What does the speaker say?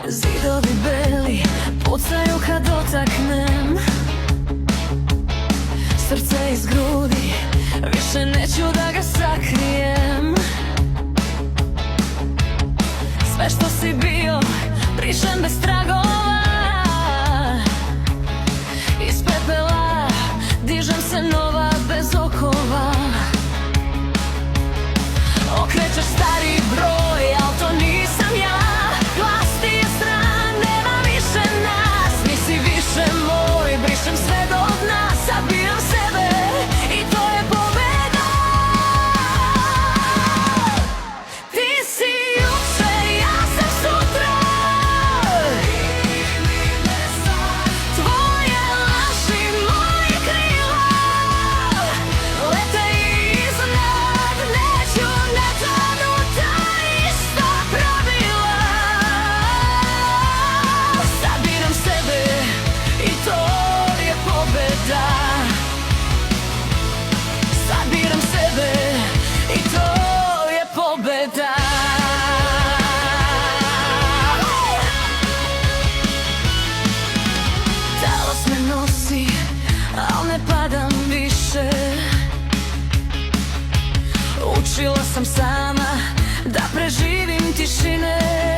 Zidovi beli pucaju kad dotaknem srce iz grudi, više neću da ga sakrijem. Sve što si bio brišem bez tragova, iz pepela dižem se nova bez okova. Okrećeš stari broj, al to nisam ja. Glas ti je stran, nema više nas. Nisi više moj, brišem sve do dna. Sabiram sebe i to je pobeda. Ti si juče, ja sam sutra. Tvoje laži, moje krila lete iznad, neću netanuta ista pravila. Sabiram sebe i to je pobeda. Sabiram sebe i to je pobeda. Talas me nosi, al ne padam više. Učila sam sama da preživim tišine.